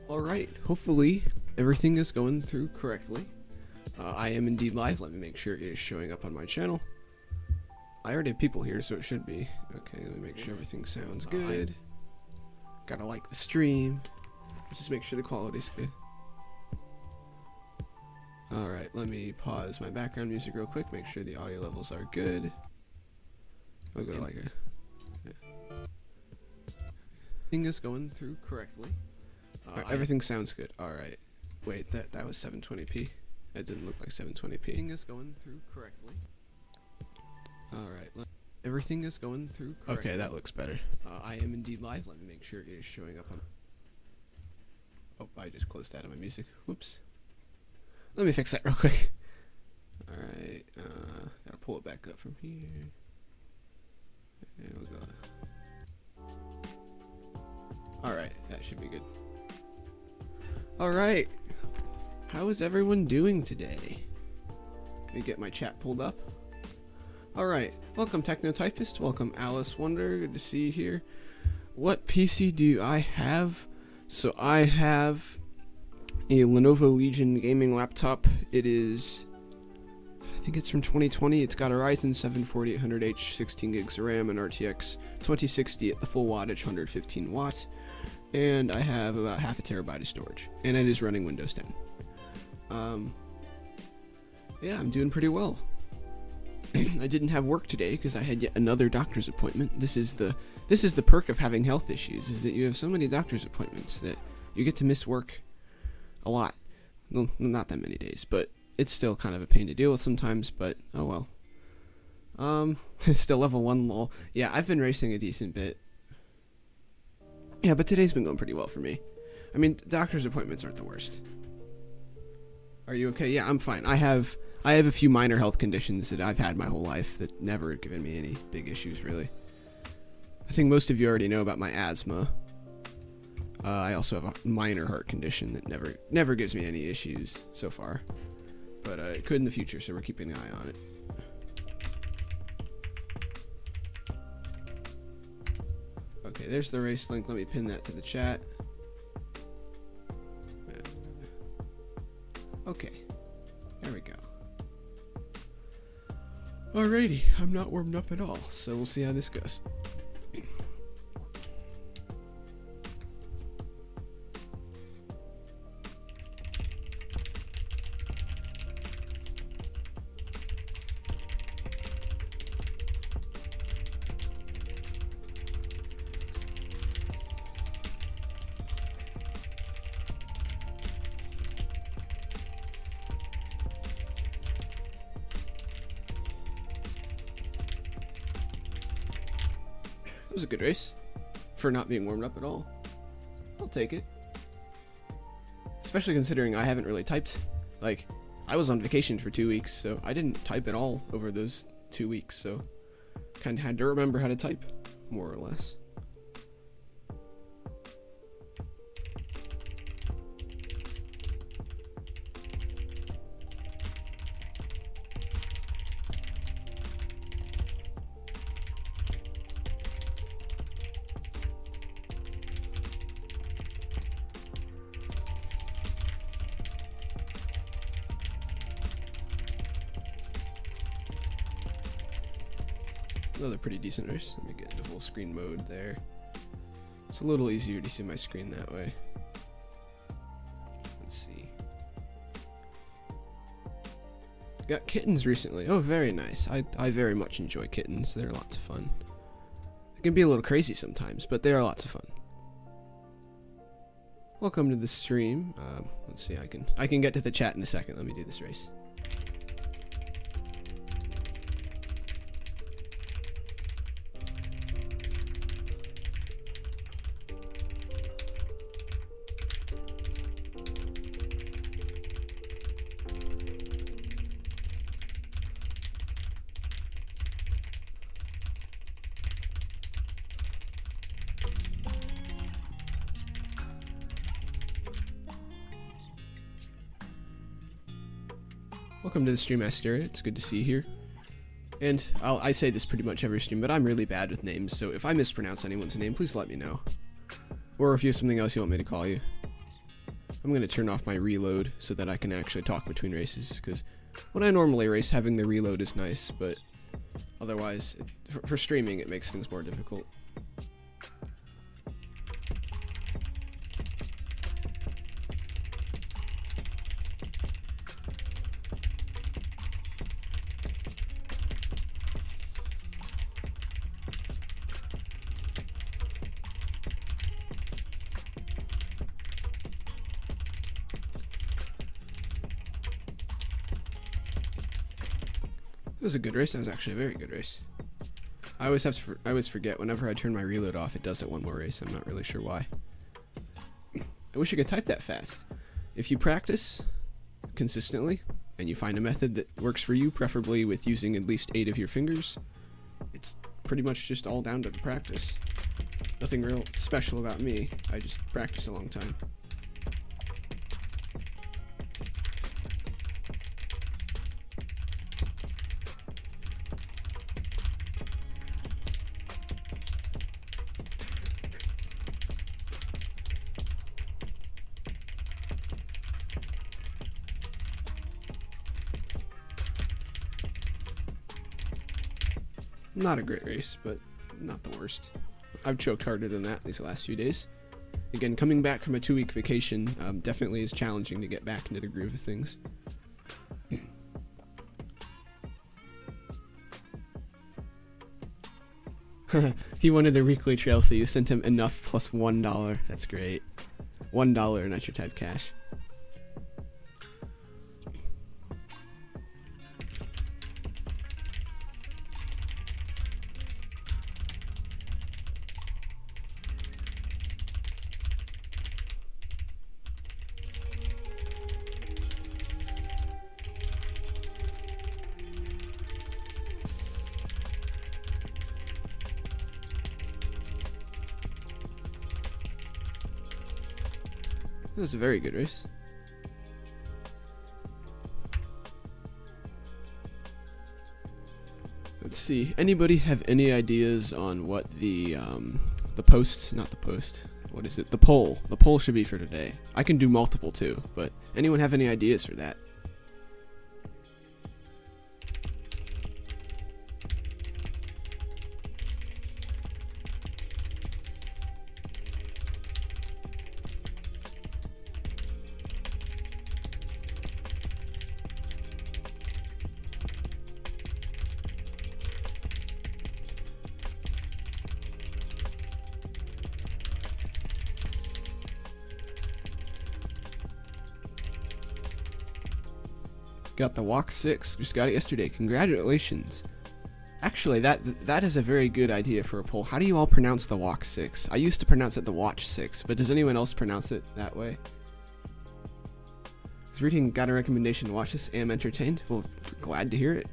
Alright, hopefully everything is going through correctly. I am indeed live. Let me make sure it is showing up on my channel. I already have people here, so it should be. Okay, let me make sure everything sounds good. Gotta like the stream. Let's just make sure the quality's good. Alright, let me pause my background music real quick, make sure the audio levels are good. I'll go like a... Everything is going through correctly. Everything sounds good. Alright. Wait, that was 720p. That didn't look like 720p. Everything is going through correctly. Alright. Everything is going through correctly. Okay, that looks better. I am indeed live. Let me make sure it is showing up on... Oh, I just closed out of my music. Whoops. Let me fix that real quick. Alright. Gotta pull it back up from here. And we'll go... Alright, that should be good. Alright. How is everyone doing today? Let me get my chat pulled up. Alright, welcome Technotypist, welcome Alice Wonder, good to see you here. What PC do I have? So I have a Lenovo Legion gaming laptop. It is, I think it's from 2020. It's got a Ryzen 7 4800H, 16 gigs of RAM, and RTX 2060 at the full wattage, 115 watts. And I have about half a terabyte of storage, and it is running Windows 10. Yeah, I'm doing pretty well. I didn't have work today because I had yet another doctor's appointment. This is the perk of having health issues, is that you have so many doctor's appointments that you get to miss work a lot. Well, not that many days, but it's still kind of a pain to deal with sometimes, but oh well. It's still level 1 lol. Yeah, I've been racing a decent bit. Yeah, but today's been going pretty well for me. I mean, doctor's appointments aren't the worst. Are you okay? Yeah, I'm fine. I have a few minor health conditions that I've had my whole life that never have given me any big issues, really. I think most of you already know about my asthma. I also have a minor heart condition that never gives me any issues so far. But it could in the future, so we're keeping an eye on it. Okay, there's the race link. Let me pin that to the chat. Okay, there we go. Alrighty, I'm not warmed up at all, so we'll see how this goes. It was a good race for not being warmed up at all. I'll take it. Especially considering I haven't really typed. Like, I was on vacation for 2 weeks, so I didn't type at all over those 2 weeks, so kind of had to remember how to type, more or less. Another pretty decent race. Let me get into full screen mode there. It's a little easier to see my screen that way. Let's see. Got kittens recently. Oh, very nice. I very much enjoy kittens. They're lots of fun. They can be a little crazy sometimes, but they are lots of fun. Welcome to the stream. Let's see. I can get to the chat in a second. Let me do this race. Welcome to the stream, Asteria. It's good to see you here. And I say this pretty much every stream, but I'm really bad with names, so if I mispronounce anyone's name, please let me know. Or if you have something else you want me to call you. I'm going to turn off my reload so that I can actually talk between races, because when I normally race, having the reload is nice, but otherwise, for streaming, it makes things more difficult. It was a good race. That was actually a very good race. I always forget whenever I turn my reload off, it does it one more race. I'm not really sure why. I wish I could type that fast. If you practice consistently and you find a method that works for you, preferably with using at least 8 of your fingers, it's pretty much just all down to the practice. Nothing real special about me. I just practiced a long time. Not a great race, but not the worst. I've choked harder than that these last few days. Again, coming back from a 2-week vacation definitely is challenging to get back into the groove of things. He wanted the weekly trail, so you sent him enough plus $1. That's great. $1 nitro type cash. It was a very good race. Let's see. Anybody have any ideas on what the post, not the post, what is it? The poll. The poll should be for today. I can do multiple too, but anyone have any ideas for that? Got the Walk 6. Just got it yesterday. Congratulations. Actually, that is a very good idea for a poll. How do you all pronounce the Walk 6? I used to pronounce it the Watch 6, but does anyone else pronounce it that way? Is reading got a recommendation to watch this? Am entertained? Well, glad to hear it.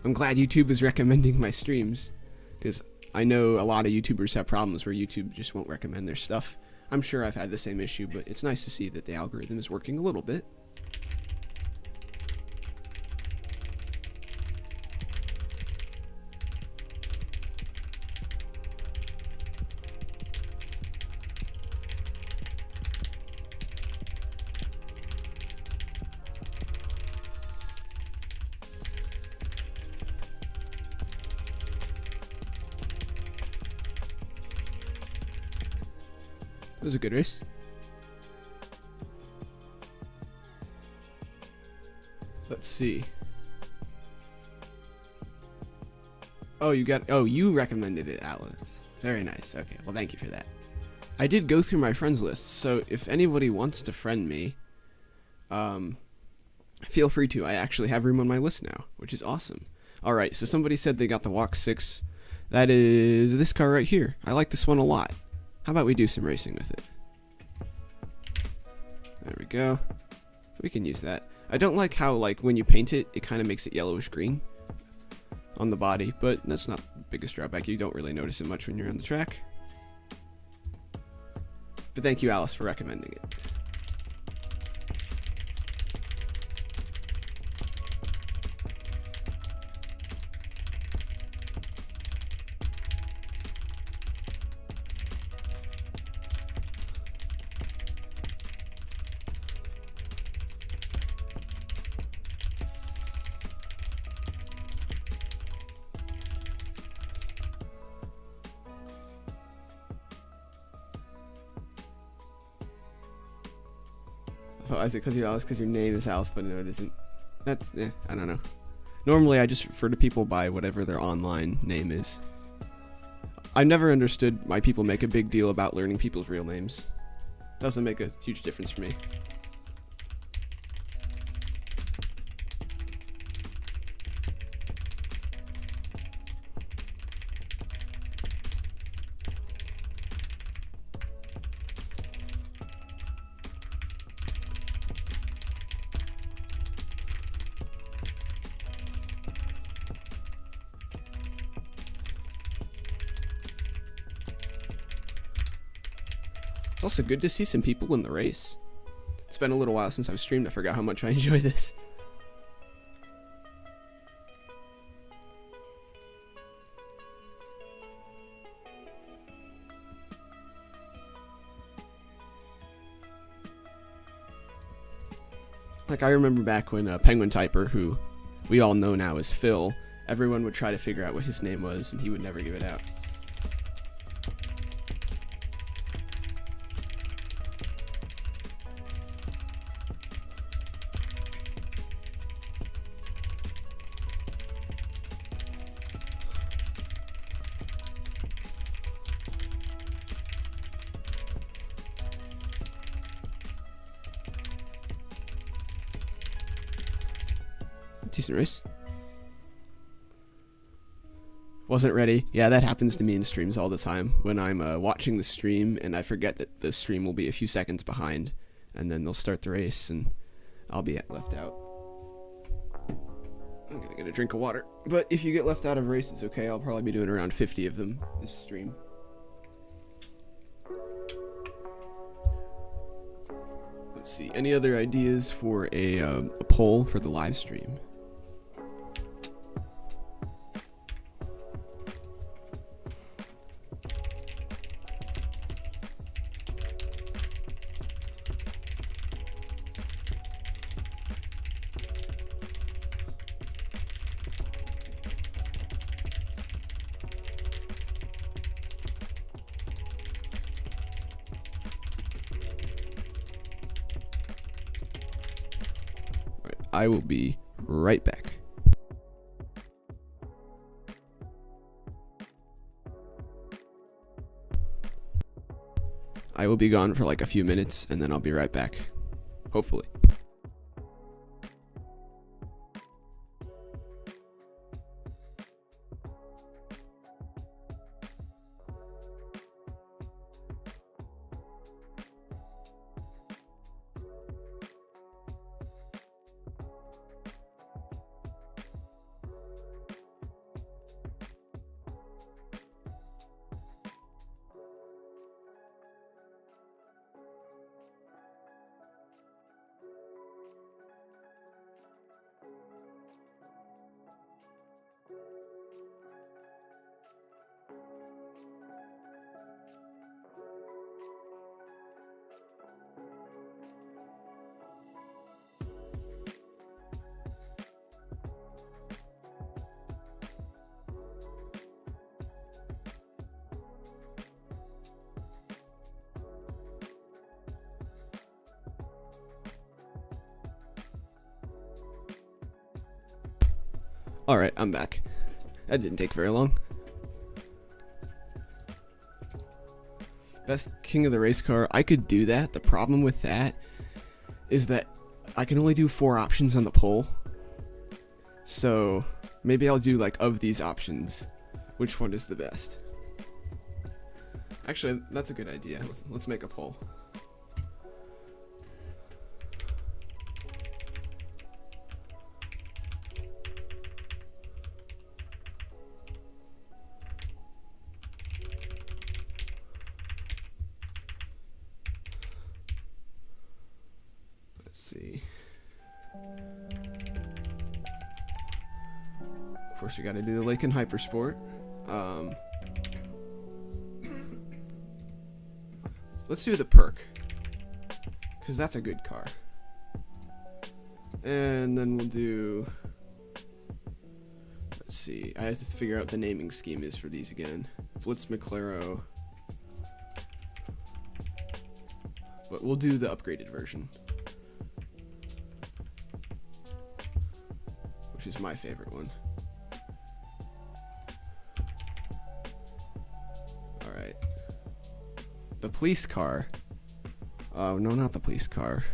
I'm glad YouTube is recommending my streams, because I know a lot of YouTubers have problems where YouTube just won't recommend their stuff. I'm sure I've had the same issue, but it's nice to see that the algorithm is working a little bit. It was a good race. Let's see. Oh, you recommended it, Alice. Very nice. Okay, well, thank you for that. I did go through my friends list, so if anybody wants to friend me, feel free to. I actually have room on my list now, which is awesome. All right, so somebody said they got the Walk 6. That is this car right here. I like this one a lot. How about we do some racing with it? There we go. We can use that. I don't like how, like, when you paint it, it kind of makes it yellowish green on the body, but that's not the biggest drawback. You don't really notice it much when you're on the track. But thank you, Alice, for recommending it. Oh, is it because you're Alice? Because your name is Alice, but no, it isn't. That's, I don't know. Normally, I just refer to people by whatever their online name is. I never understood why people make a big deal about learning people's real names. Doesn't make a huge difference for me. It's also good to see some people in the race. It's been a little while since I've streamed. I forgot how much I enjoy this. Like, I remember back when Penguin Typer, who we all know now as Phil, everyone would try to figure out what his name was, and he would never give it out. Decent race. Wasn't ready. Yeah, that happens to me in streams all the time. When I'm watching the stream and I forget that the stream will be a few seconds behind, and then they'll start the race and I'll be left out. I'm gonna get a drink of water. But if you get left out of a race, it's okay. I'll probably be doing around 50 of them this stream. Let's see. Any other ideas for a poll for the live stream? I will be right back. I will be gone for like a few minutes and then I'll be right back. Hopefully. Alright, I'm back. That didn't take very long. Best king of the race car. I could do that. The problem with that is that I can only do 4 options on the poll. So maybe I'll do like of these options, which one is the best? Actually, that's a good idea. Let's make a poll. See. Of course, we got to do the Lake and Hypersport. Let's do the perk, because that's a good car. And then we'll do. Let's see. I have to figure out what the naming scheme is for these again. Blitz McLaren. But we'll do the upgraded version. is my favorite one. Alright. The police car. Oh, no, not the police car.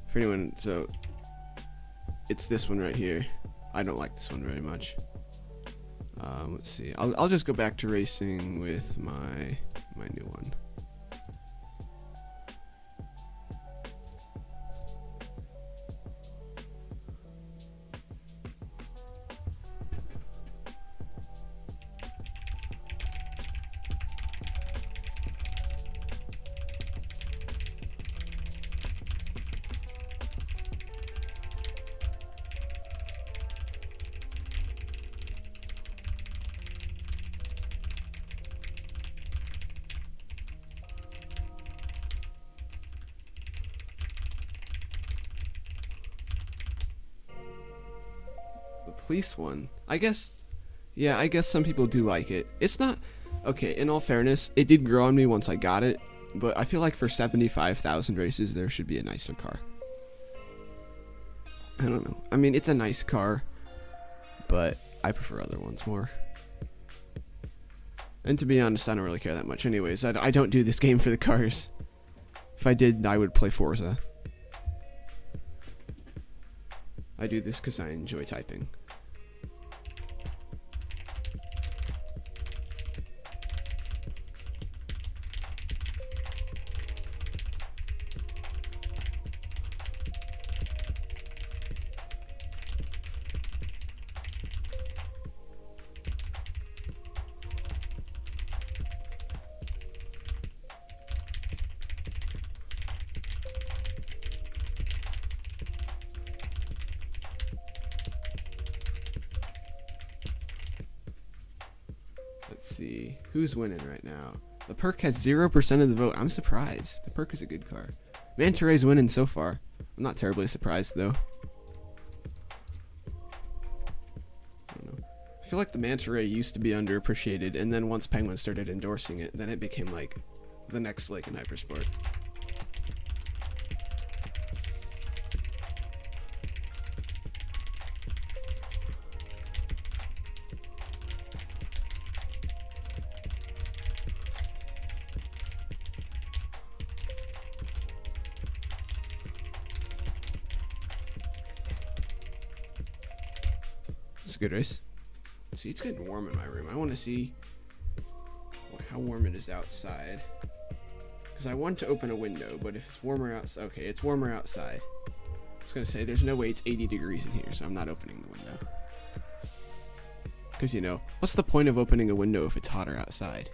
For anyone, so it's this one right here. I don't like this one very much. Let's see. I'll just go back to racing with my new one. Police one, I guess. Yeah, I guess some people do like it. It's not okay. In all fairness, it did grow on me once I got it, but I feel like for 75,000 races, there should be a nicer car. I don't know. I mean, it's a nice car, but I prefer other ones more. And to be honest, I don't really care that much. Anyways, I don't do this game for the cars. If I did, I would play Forza. I do this because I enjoy typing. Let's see, who's winning right now? The perk has 0% of the vote. I'm surprised. The perk is a good car. Manta Ray's winning so far. I'm not terribly surprised though. I don't know. I feel like the Manta Ray used to be underappreciated, and then once Penguin started endorsing it, then it became like the next lake in Hypersport. It's a good race. See, it's getting warm in my room. I want to see how warm it is outside. Because I want to open a window, but if it's warmer outside... Okay, it's warmer outside. I was going to say, there's no way it's 80 degrees in here, so I'm not opening the window. Because, you know, what's the point of opening a window if it's hotter outside?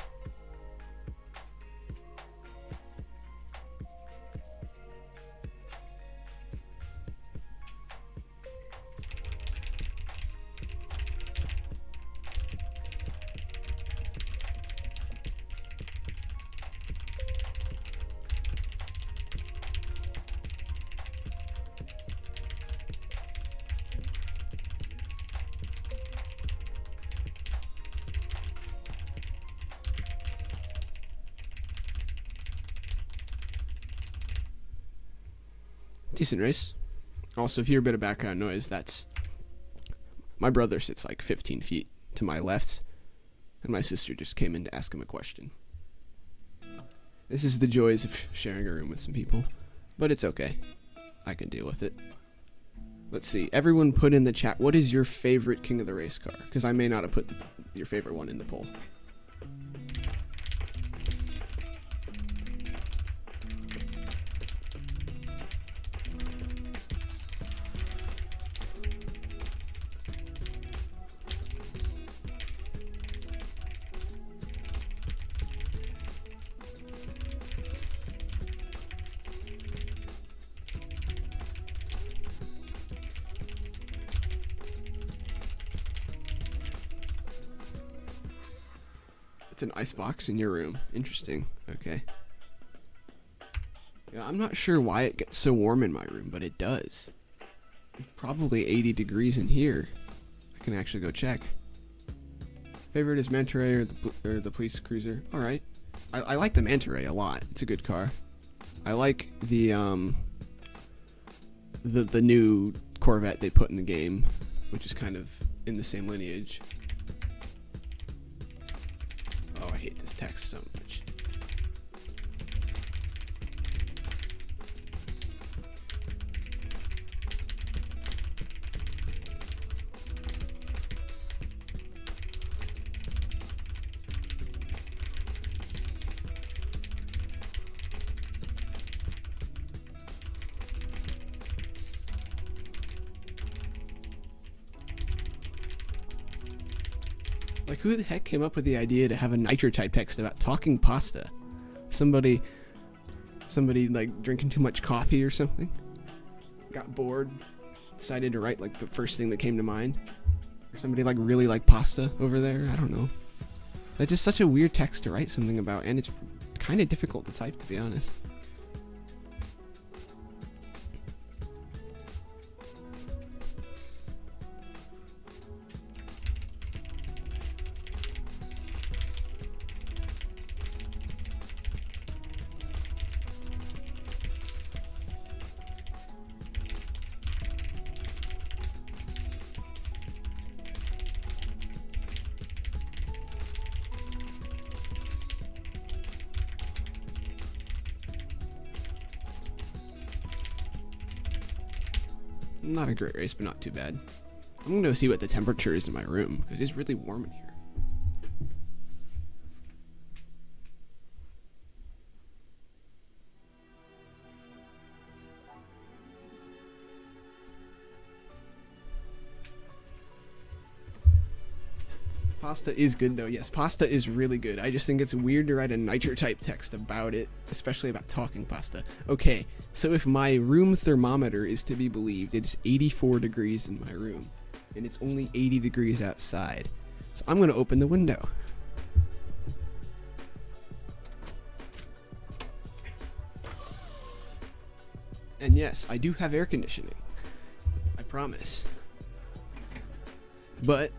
Decent race. Also, if you hear a bit of background noise, that's my brother sits like 15 feet to my left, and my sister just came in to ask him a question. This is the joys of sharing a room with some people, but it's okay. I can deal with it. Let's see. Everyone put in the chat, what is your favorite King of the Race car? Because I may not have put your favorite one in the poll. It's an icebox in your room. Interesting. Okay. Yeah, I'm not sure why it gets so warm in my room, but it does. It's probably 80 degrees in here. I can actually go check. Favorite is Manta Ray or the police cruiser. All right. I like the Manta Ray a lot. It's a good car. I like the new Corvette they put in the game, which is kind of in the same lineage. Oh, I hate this text so much. Like, who the heck came up with the idea to have a nitro type text about talking pasta? Somebody like drinking too much coffee or something? Got bored, decided to write like the first thing that came to mind? Or somebody like really like pasta over there? I don't know. That's just such a weird text to write something about, and it's kind of difficult to type, to be honest. Not a great race, but not too bad. I'm going to go see what the temperature is in my room, because it's really warm in here. Pasta is good though. Yes, pasta is really good. I just think it's weird to write a nitro type text about it, especially about talking pasta. Okay, so if my room thermometer is to be believed, it is 84 degrees in my room, and it's only 80 degrees outside. So I'm going to open the window. And yes, I do have air conditioning. I promise. But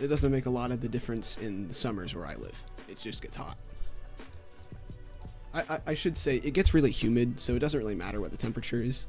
it doesn't make a lot of the difference in the summers where I live. It just gets hot. I should say it gets really humid, so it doesn't really matter what the temperature is.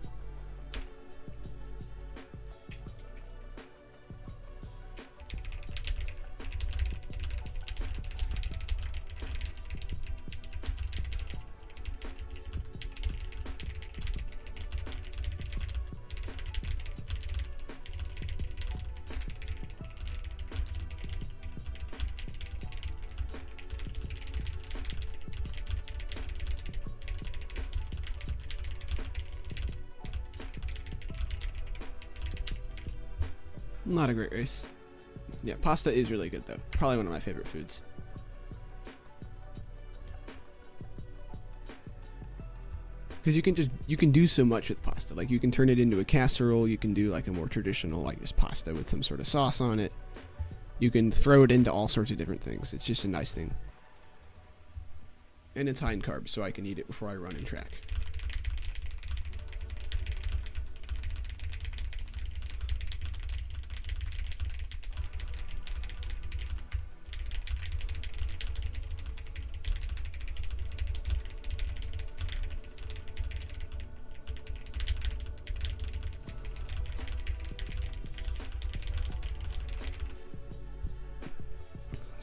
Not a great race. Yeah, pasta is really good though. Probably one of my favorite foods. Because you can do so much with pasta. Like, you can turn it into a casserole. You can do like a more traditional, like, just pasta with some sort of sauce on it. You can throw it into all sorts of different things. It's just a nice thing. And it's high in carbs, so I can eat it before I run and track.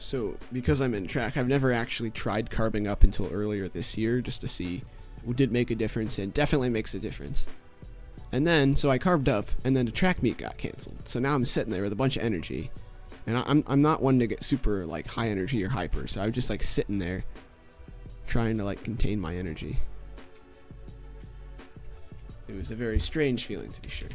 So, because I'm in track, I've never actually tried carbing up until earlier this year, just to see what did make a difference, and definitely makes a difference. And then, so I carbed up, and then the track meet got canceled. So now I'm sitting there with a bunch of energy, and I'm not one to get super, like, high energy or hyper, so I was just, like, sitting there, trying to, like, contain my energy. It was a very strange feeling, to be sure.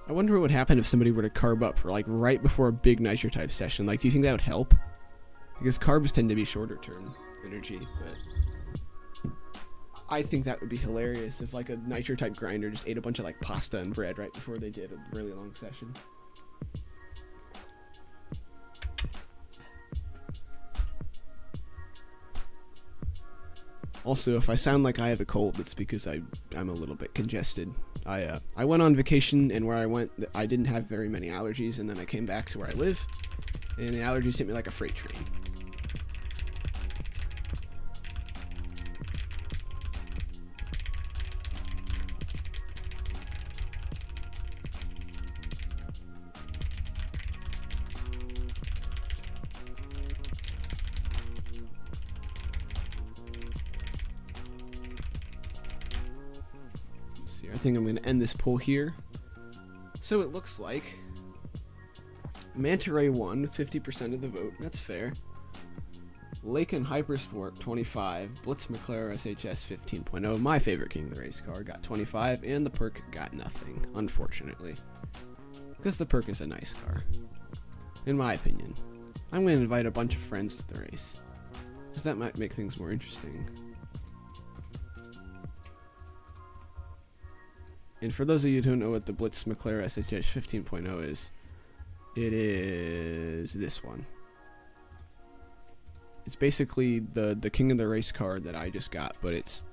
I wonder what would happen if somebody were to carb up, like, right before a big nitro type session. Like, do you think that would help? Because carbs tend to be shorter term energy, but I think that would be hilarious if, like, a nitro type grinder just ate a bunch of, like, pasta and bread right before they did a really long session. Also, if I sound like I have a cold, it's because I'm a little bit congested. I went on vacation, and where I went, I didn't have very many allergies, and then I came back to where I live, and the allergies hit me like a freight train. I think I'm going to end this poll here. So it looks like Manta Ray won with 50% of the vote. That's fair. Lake and Hypersport 25, Blitz McLaren SHS 15.0, my favorite King of the Race car, got 25, and the Perk got nothing, unfortunately. Because the Perk is a nice car, in my opinion. I'm going to invite a bunch of friends to the race, because that might make things more interesting. And for those of you who don't know what the Blitz McLaren SHS 15.0 is, it is this one. It's basically the King of the Race car that I just got, but it's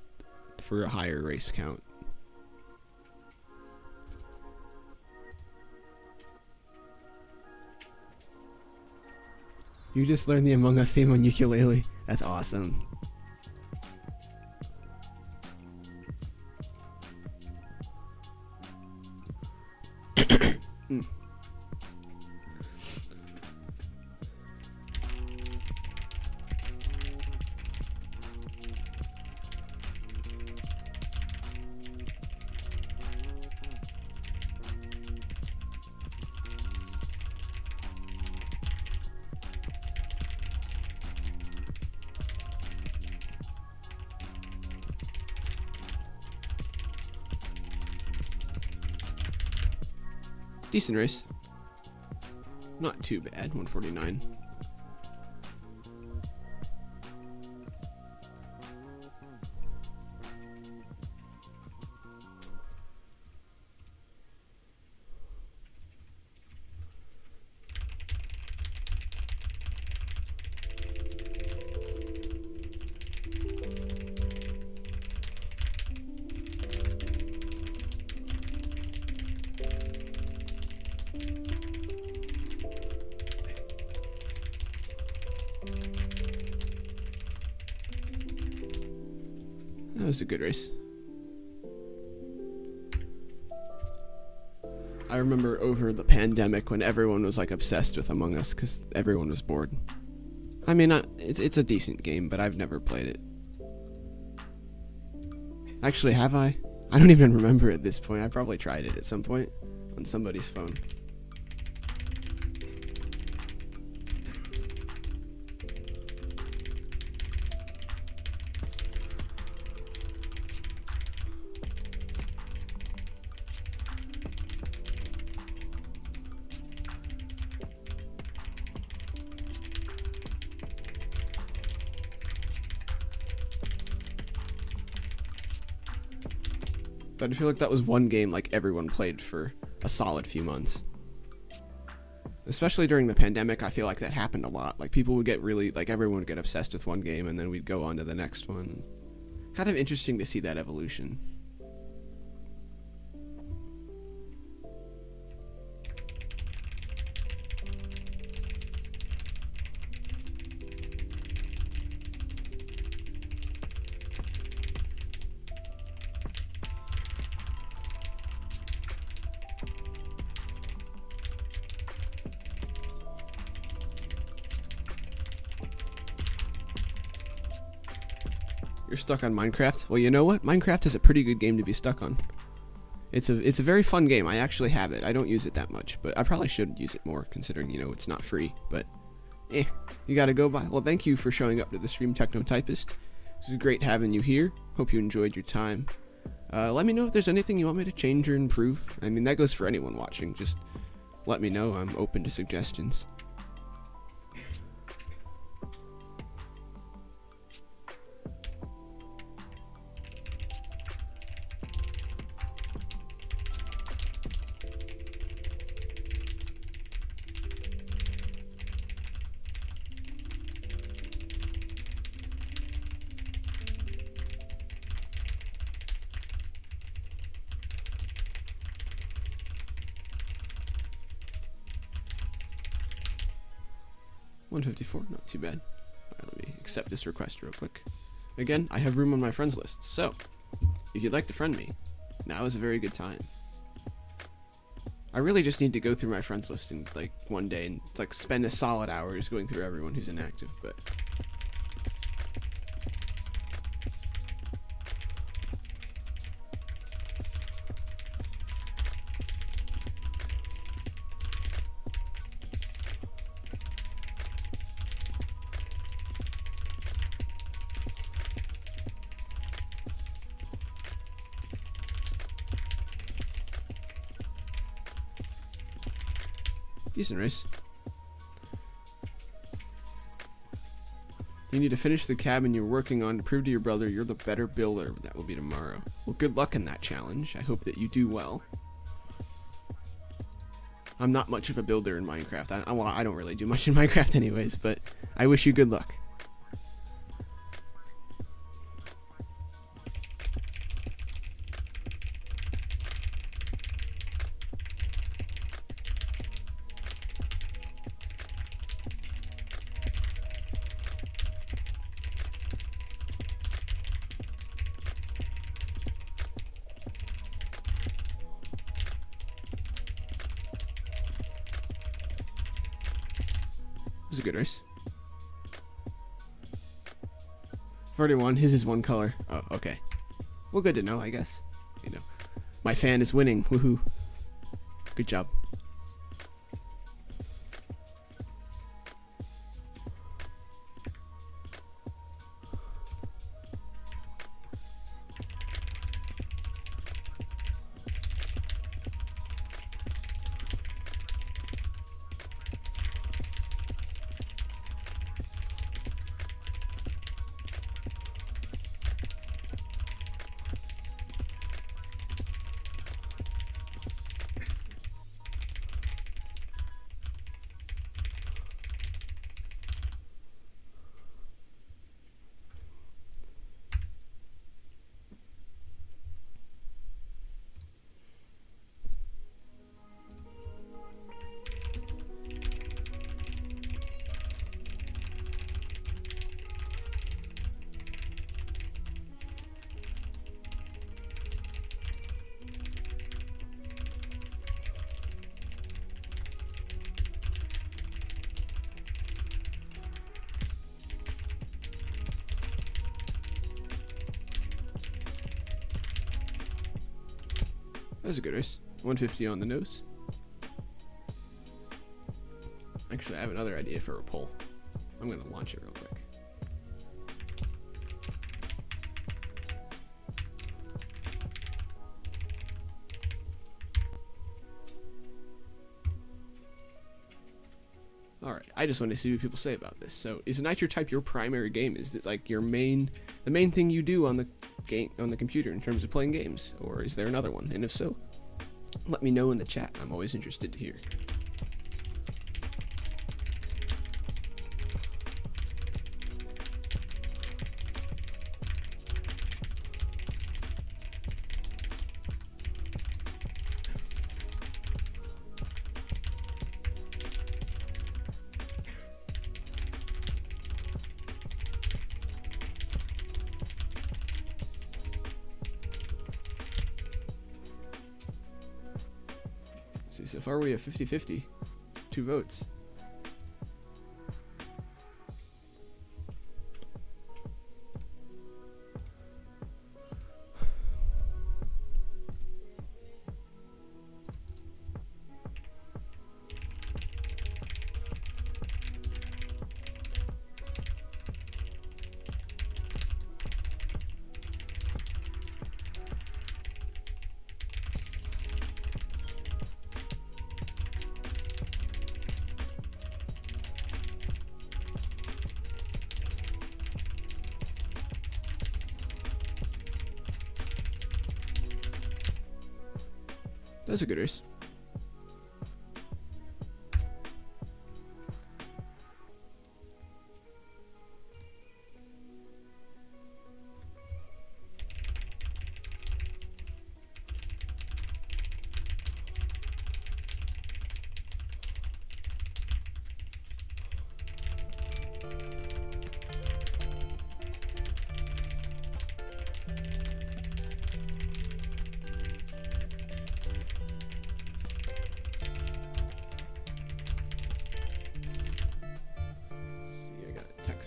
for a higher race count. You just learned the Among Us theme on ukulele. That's awesome. Decent race. Not too bad, 149. That was a good race. I remember over the pandemic when everyone was like obsessed with Among Us because everyone was bored. I mean, it's a decent game, but I've never played it. Actually, have I? I don't even remember at this point. I probably tried it at some point on somebody's phone. But I feel like that was one game like everyone played for a solid few months. Especially during the pandemic, I feel like that happened a lot. Like people would get really, like everyone would get obsessed with one game and then we'd go on to the next one. Kind of interesting to see that evolution. You're stuck on Minecraft? Well, you know what? Minecraft is a pretty good game to be stuck on. It's a very fun game. I actually have it. I don't use it that much, but I probably should use it more considering, you know, it's not free, but you gotta go by. Well, thank you for showing up to the stream, Technotypist. It was great having you here. Hope you enjoyed your time. Let me know if there's anything you want me to change or improve. I mean, that goes for anyone watching. Just let me know. I'm open to suggestions. 154, not too bad. Alright, let me accept this request real quick. Again, I have room on my friends list, so if you'd like to friend me, now is a very good time. I really just need to go through my friends list in like one day and like spend a solid hour just going through everyone who's inactive, but decent race. You need to finish the cabin you're working on to prove to your brother you're the better builder. That will be tomorrow. Well, good luck in that challenge. I hope that you do well. I'm not much of a builder in Minecraft. Well, I don't really do much in Minecraft anyways, but I wish you good luck. It was a good race. 41. His is one color. Oh, okay. Well, good to know, I guess. You know, my fan is winning. Woohoo! Good job. That was a good race. 150 on the nose. Actually, I have another idea for a poll. I'm going to launch it real quick. Alright, I just want to see what people say about this. So, is Nitro Type your primary game? Is it like your the main thing you do on the computer in terms of playing games? Or is there another one? And if so, let me know in the chat. I'm always interested to hear. See, so far we have 50-50. 2 votes. That's a good race.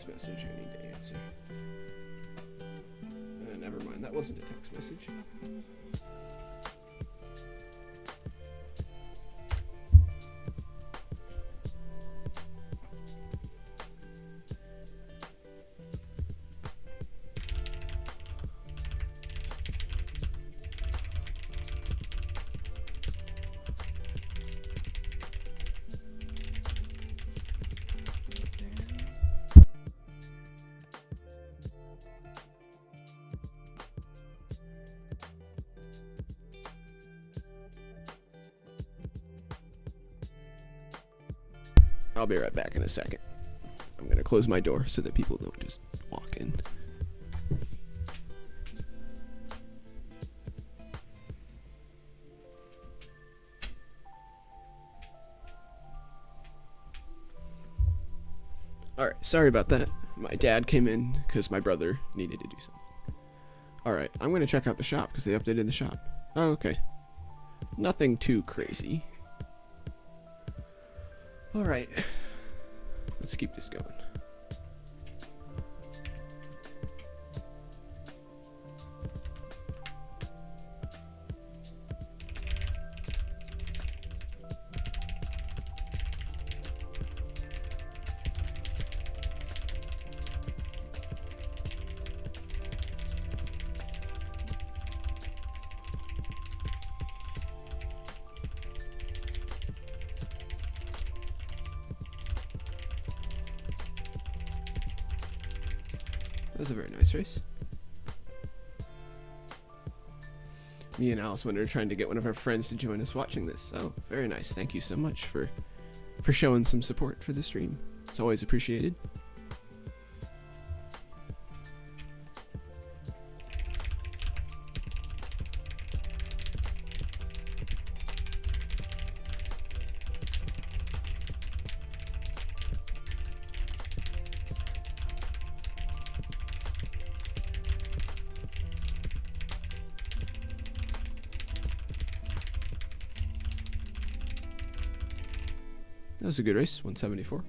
text message I need to answer. Never mind, that wasn't a text message. I'll be right back in a second. I'm gonna close my door so that people don't just walk in. Alright, sorry about that. My dad came in because my brother needed to do something. Alright, I'm gonna check out the shop because they updated the shop. Oh, okay. Nothing too crazy. Alright, let's keep this going. That was a very nice race. Me and Alice Winter are trying to get one of our friends to join us watching this. Oh, very nice. Thank you so much for showing some support for the stream. It's always appreciated. That was a good race, 174.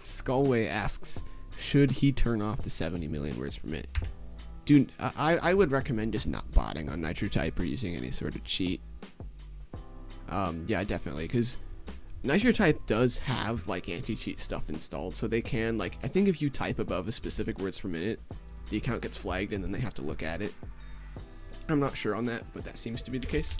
Skullway asks, should he turn off the 70 million words per minute? Dude, I would recommend just not botting on NitroType or using any sort of cheat. Yeah, definitely, because NitroType does have like anti-cheat stuff installed, so they can, like, I think if you type above a specific words per minute, the account gets flagged and then they have to look at it. I'm not sure on that, but that seems to be the case.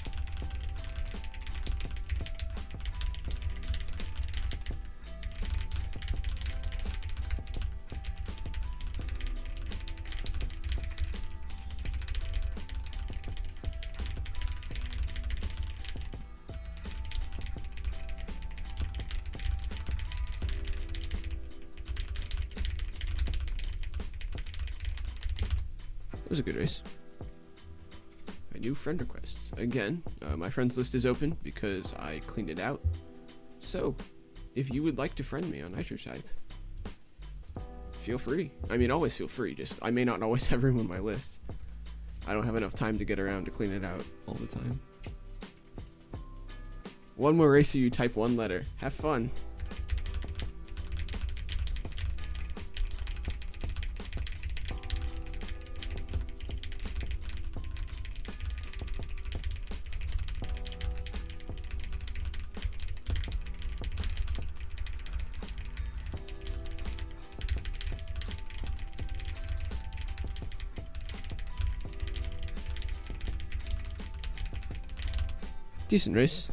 It was a good race. A new friend request. Again, my friends list is open because I cleaned it out. So, if you would like to friend me on NitroType, feel free. I mean, always feel free. Just, I may not always have room on my list. I don't have enough time to get around to clean it out all the time. One more race, you type one letter. Have fun. Decent race.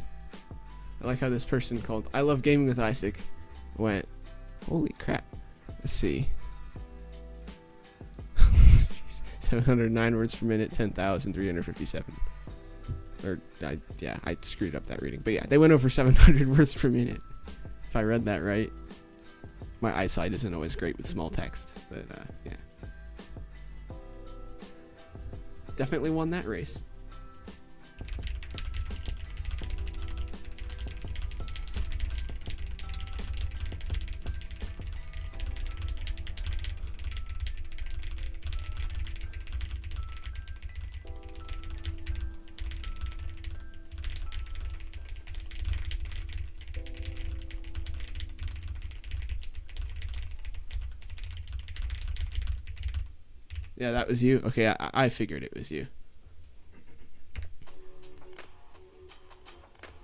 I like how this person called I Love Gaming with Isaac went, holy crap. Let's see. 709 words per minute, 10,357. Or, yeah, I screwed up that reading. But yeah, they went over 700 words per minute. If I read that right. My eyesight isn't always great with small text. But, yeah. Definitely won that race. Yeah, that was you? Okay, I figured it was you.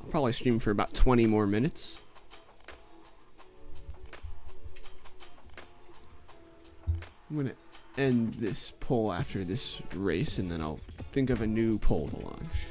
I'll probably stream for about 20 more minutes. I'm gonna end this poll after this race, and then I'll think of a new poll to launch.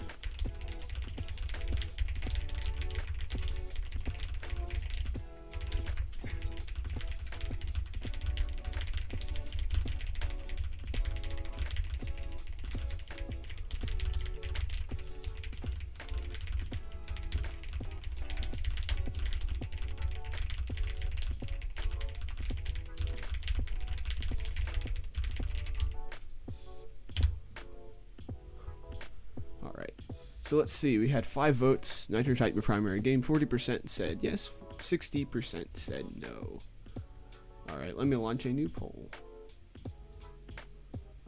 So let's see, we had 5 votes. Nitro type your primary game. 40% said yes, 60% said no. Alright, let me launch a new poll.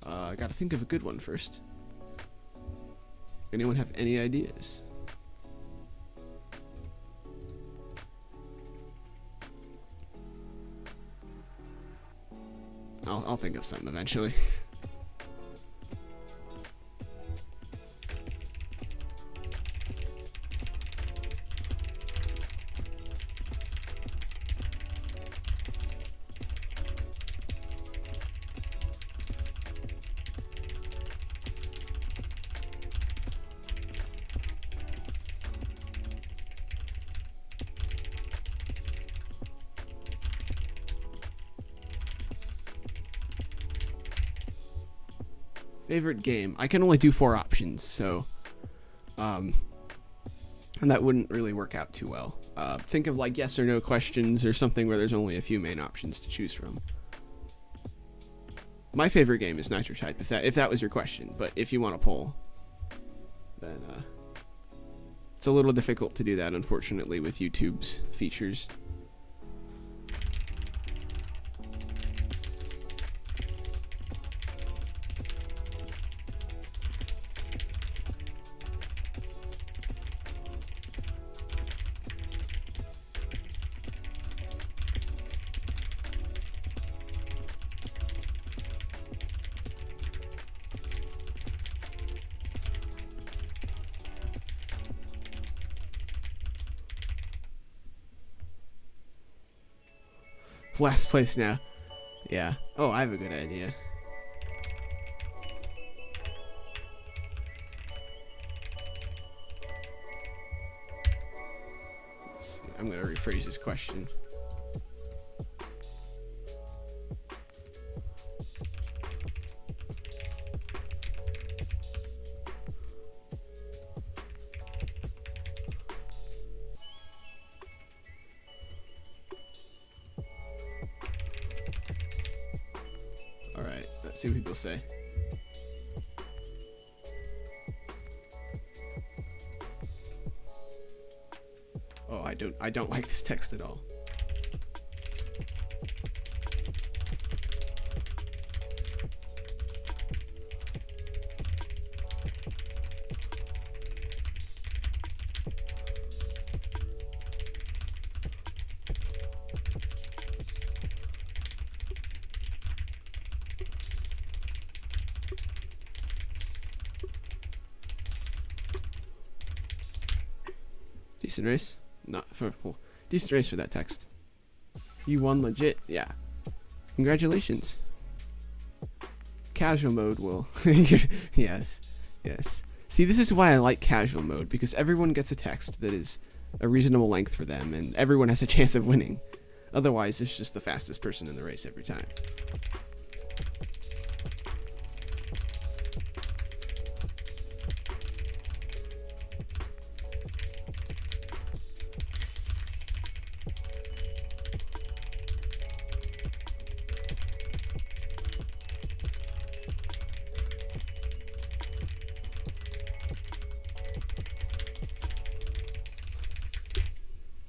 I gotta think of a good one first. Anyone have any ideas? I'll think of something eventually. Favorite game? I can only do 4 options, so and that wouldn't really work out too well. Think of like yes or no questions or something where there's only a few main options to choose from. My favorite game is Nitro Type, if that was your question, but if you want a poll, then it's a little difficult to do that, unfortunately, with YouTube's features. Last place now. Yeah. Oh, I have a good idea. Let's see. I'm going to rephrase this question. See what people say. Oh, I don't like this text at all. Decent race. Not for well, decent race for that text. You won legit. Yeah. Congratulations. Casual mode will. Yes. Yes. See, this is why I like casual mode, because everyone gets a text that is a reasonable length for them, and everyone has a chance of winning. Otherwise, it's just the fastest person in the race every time.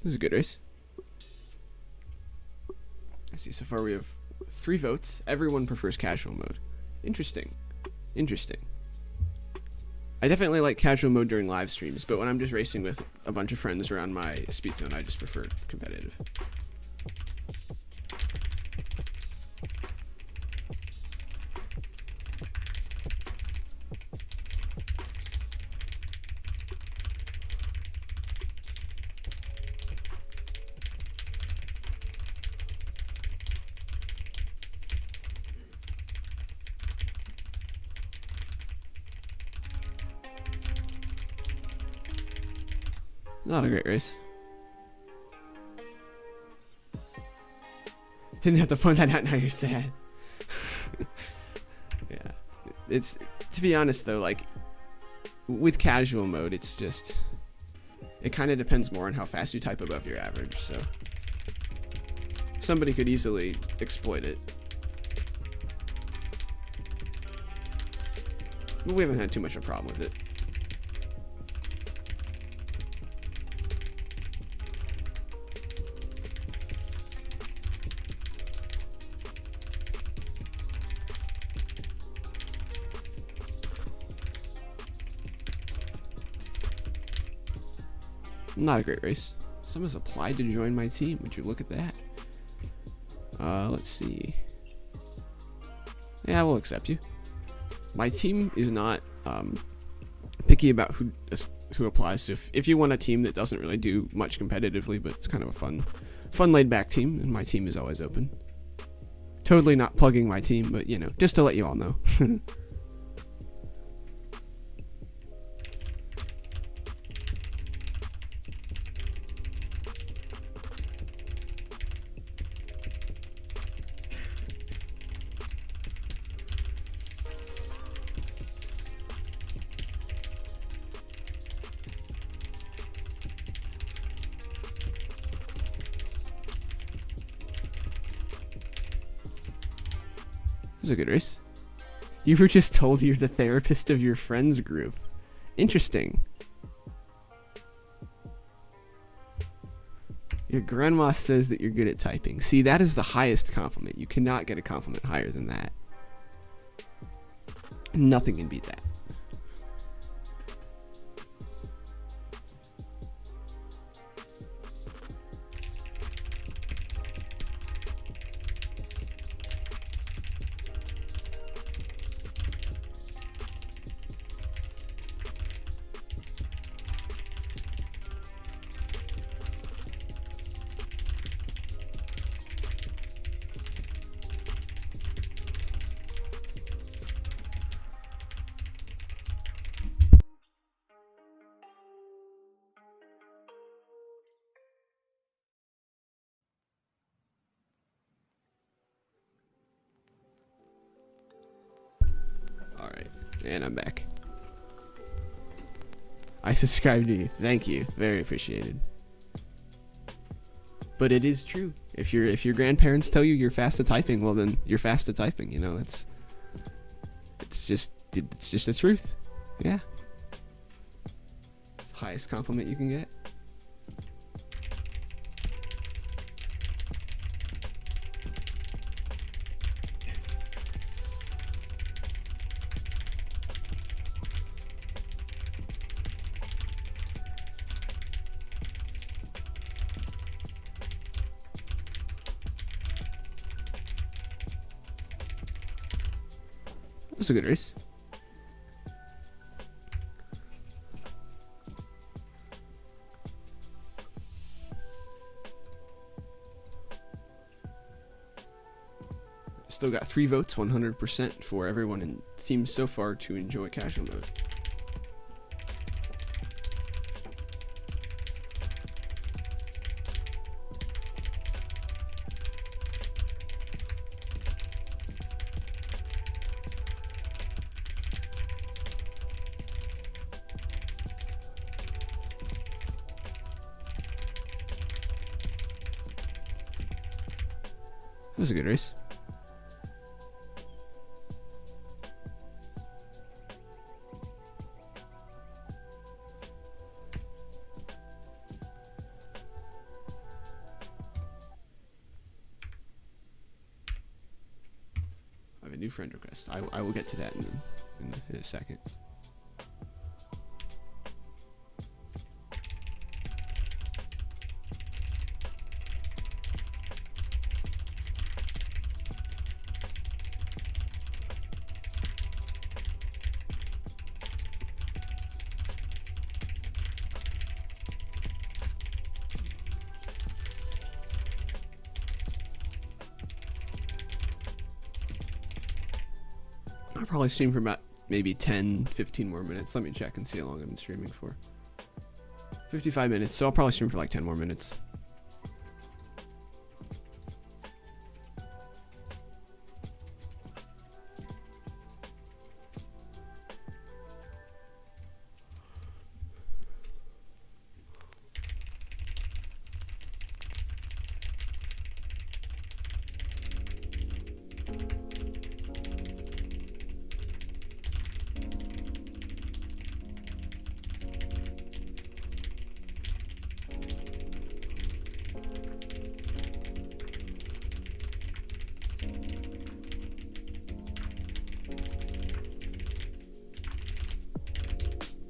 This is a good race. I see so far we have 3 votes. Everyone prefers casual mode. Interesting. Interesting. I definitely like casual mode during live streams, but when I'm just racing with a bunch of friends around my speed zone, I just prefer competitive. Not a great race. Didn't have to point that out, now you're sad. Yeah. It's, to be honest though, like, with casual mode, it's just, it kind of depends more on how fast you type above your average, so. Somebody could easily exploit it. But we haven't had too much of a problem with it. Not a great race. Someone's applied to join my team. Would you look at that? Let's see. Yeah, we'll accept you. My team is not picky about who applies. So if you want a team that doesn't really do much competitively, but it's kind of a fun laid back team, and my team is always open. Totally not plugging my team, but you know, just to let you all know. This is a good race. You were just told you're the therapist of your friends group. Interesting. Your grandma says that you're good at typing. See, that is the highest compliment. You cannot get a compliment higher than that. Nothing can beat that. Alright, and I'm back. I subscribed to you. Thank you. Very appreciated. But it is true. If your grandparents tell you you're fast at typing, well then you're fast at typing, you know, it's just the truth. Yeah. It's the highest compliment you can get. It was a good race. Still got 3 votes, 100% for everyone, and seems so far to enjoy casual mode. was a good race. I have a new friend request. I will get to that in a second. I'll probably stream for about maybe 10, 15 more minutes. Let me check and see how long I've been streaming for. 55 minutes, so I'll probably stream for like 10 more minutes.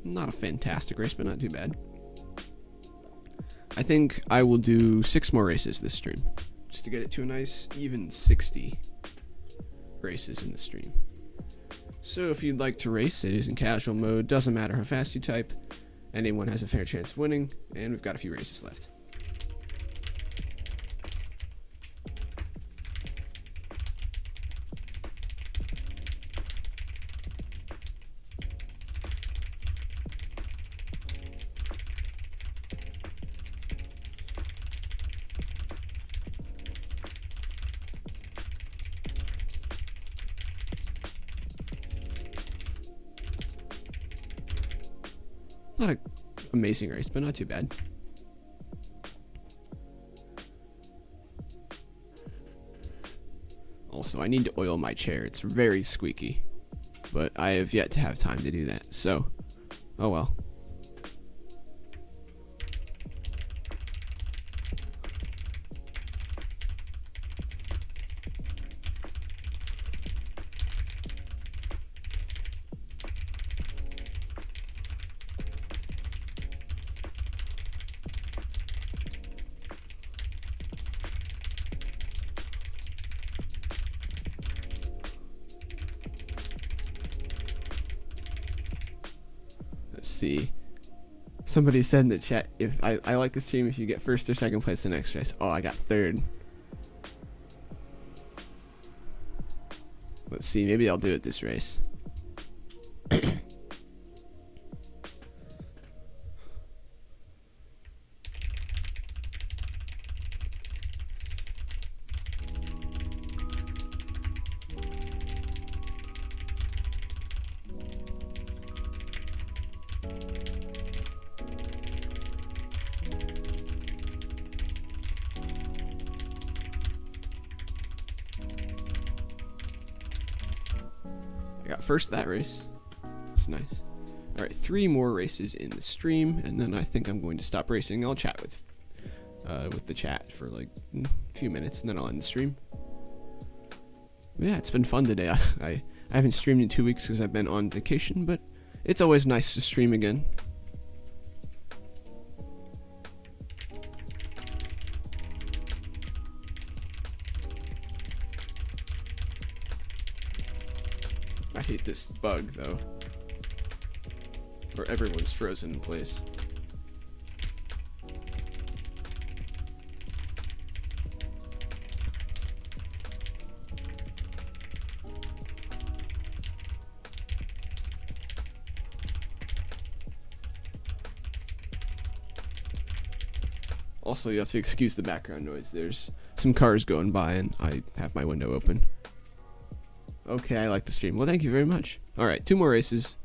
Not a fantastic race, but not too bad. I think I will do 6 more races this stream, just to get it to a nice even 60 races in the stream. So if you'd like to race, it is in casual mode, doesn't matter how fast you type, anyone has a fair chance of winning, and we've got a few races left. Not an amazing race, but not too bad. Also, I need to oil my chair. It's very squeaky, but I have yet to have time to do that, so, oh well. See, somebody said in the chat, if I like the stream if you get first or second place the next race. Oh, I got third. Let's see, maybe I'll do it this race. I got first that race. It's nice. Alright, 3 more races in the stream, and then I think I'm going to stop racing. I'll chat with the chat for like a few minutes, and then I'll end the stream. But yeah, it's been fun today. I haven't streamed in 2 weeks because I've been on vacation, but it's always nice to stream again. I hate this bug, though, where everyone's frozen in place. Also, you have to excuse the background noise. There's some cars going by, and I have my window open. Okay, I like the stream. Well, thank you very much. Alright, 2 more races.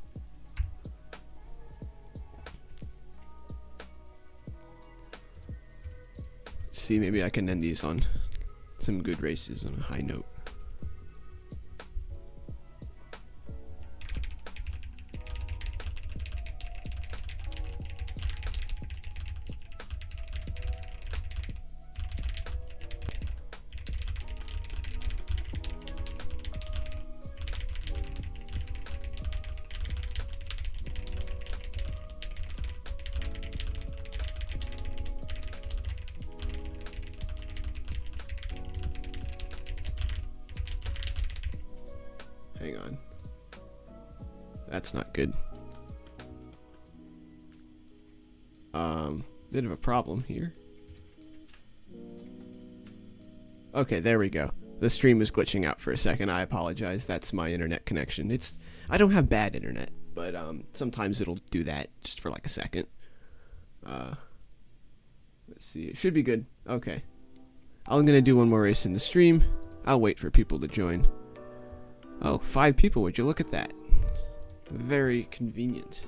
Let's see, maybe I can end these on some good races on a high note. Hang on. That's not good. Bit of a problem here. Okay, there we go. The stream was glitching out for a second. I apologize. That's my internet connection. I don't have bad internet, but sometimes it'll do that just for like a second. Let's see. It should be good. Okay. I'm gonna do one more race in the stream. I'll wait for people to join. Oh, 5 people. Would you look at that? Very convenient.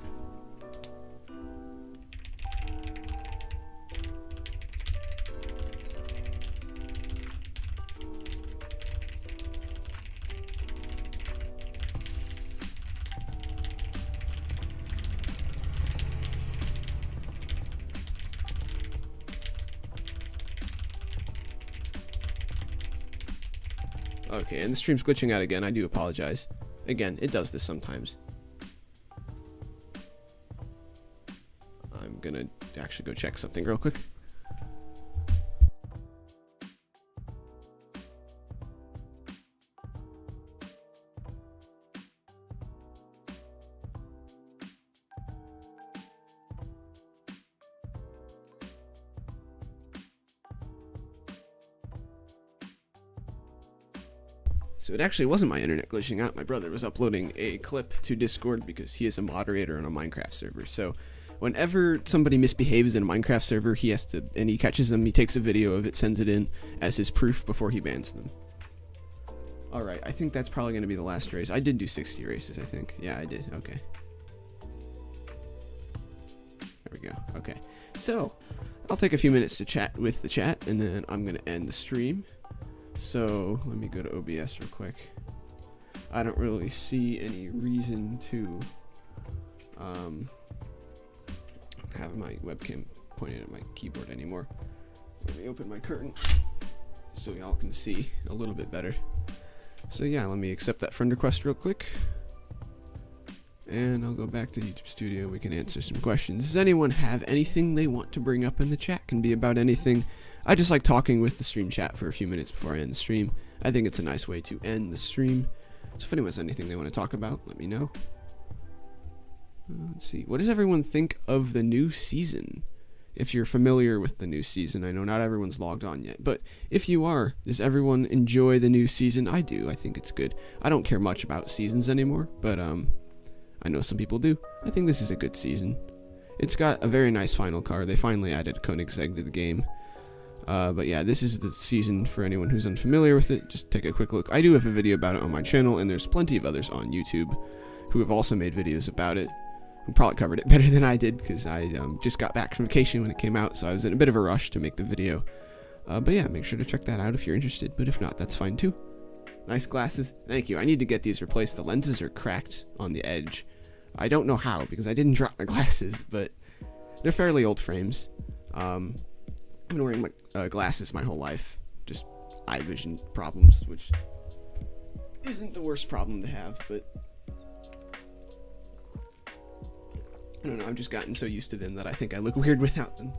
Okay, and the stream's glitching out again. I do apologize. Again, it does this sometimes. I'm gonna actually go check something real quick. So it actually wasn't my internet glitching out. My brother was uploading a clip to Discord because he is a moderator on a Minecraft server. So whenever somebody misbehaves in a Minecraft server, he catches them, he takes a video of it, sends it in as his proof before he bans them. Alright, I think that's probably going to be the last race. I did do 60 races, I think. Yeah, I did. Okay. There we go. Okay. So, I'll take a few minutes to chat with the chat, and then I'm going to end the stream. So, let me go to OBS real quick. I don't really see any reason to have my webcam pointed at my keyboard anymore. Let me open my curtain so y'all can see a little bit better. So yeah, let me accept that friend request real quick. And I'll go back to YouTube Studio. We can answer some questions. Does anyone have anything they want to bring up in the chat? Can be about anything. I just like talking with the stream chat for a few minutes before I end the stream. I think it's a nice way to end the stream. So if anyone has anything they want to talk about, let me know. Let's see. What does everyone think of the new season? If you're familiar with the new season, I know not everyone's logged on yet, but if you are, does everyone enjoy the new season? I do. I think it's good. I don't care much about seasons anymore, but I know some people do. I think this is a good season. It's got a very nice final car. They finally added Koenigsegg to the game. But yeah, this is the season for anyone who's unfamiliar with it. Just take a quick look. I do have a video about it on my channel, and there's plenty of others on YouTube who have also made videos about it, who probably covered it better than I did, because I just got back from vacation when it came out, so I was in a bit of a rush to make the video. But yeah, make sure to check that out if you're interested, but if not, that's fine too. Nice glasses. Thank you. I need to get these replaced. The lenses are cracked on the edge. I don't know how, because I didn't drop my glasses, but they're fairly old frames. I've been wearing my glasses my whole life. Just eye vision problems, which isn't the worst problem to have, but I don't know, I've just gotten so used to them that I think I look weird without them.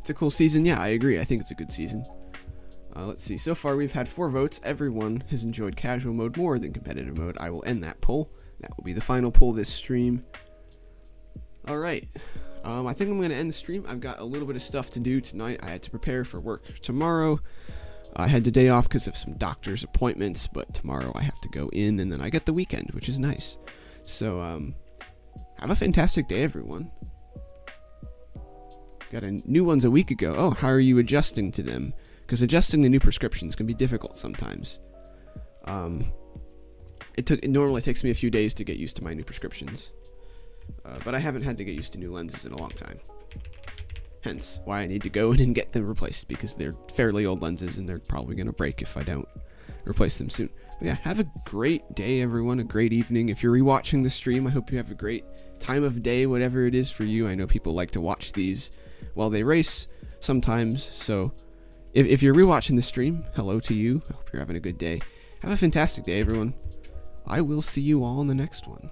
It's a cool season. Yeah, I agree. I think it's a good season. Let's see. So far, we've had 4 votes. Everyone has enjoyed casual mode more than competitive mode. I will end that poll. That will be the final poll this stream. Alright. I think I'm going to end the stream. I've got a little bit of stuff to do tonight. I had to prepare for work tomorrow. I had the day off because of some doctor's appointments, but tomorrow I have to go in, and then I get the weekend, which is nice. So, have a fantastic day, everyone. Got a new ones a week ago. Oh, how are you adjusting to them? Because adjusting the new prescriptions can be difficult sometimes. It normally takes me a few days to get used to my new prescriptions. But I haven't had to get used to new lenses in a long time. hence why I need to go in and get them replaced, because they're fairly old lenses and they're probably going to break if I don't replace them soon. But yeah, have a great day, everyone, a great evening. If you're rewatching the stream, I hope you have a great time of day, whatever it is for you. I know people like to watch these while they race sometimes, so if you're rewatching the stream, hello to you. I hope you're having a good day. Have a fantastic day, everyone. I will see you all in the next one.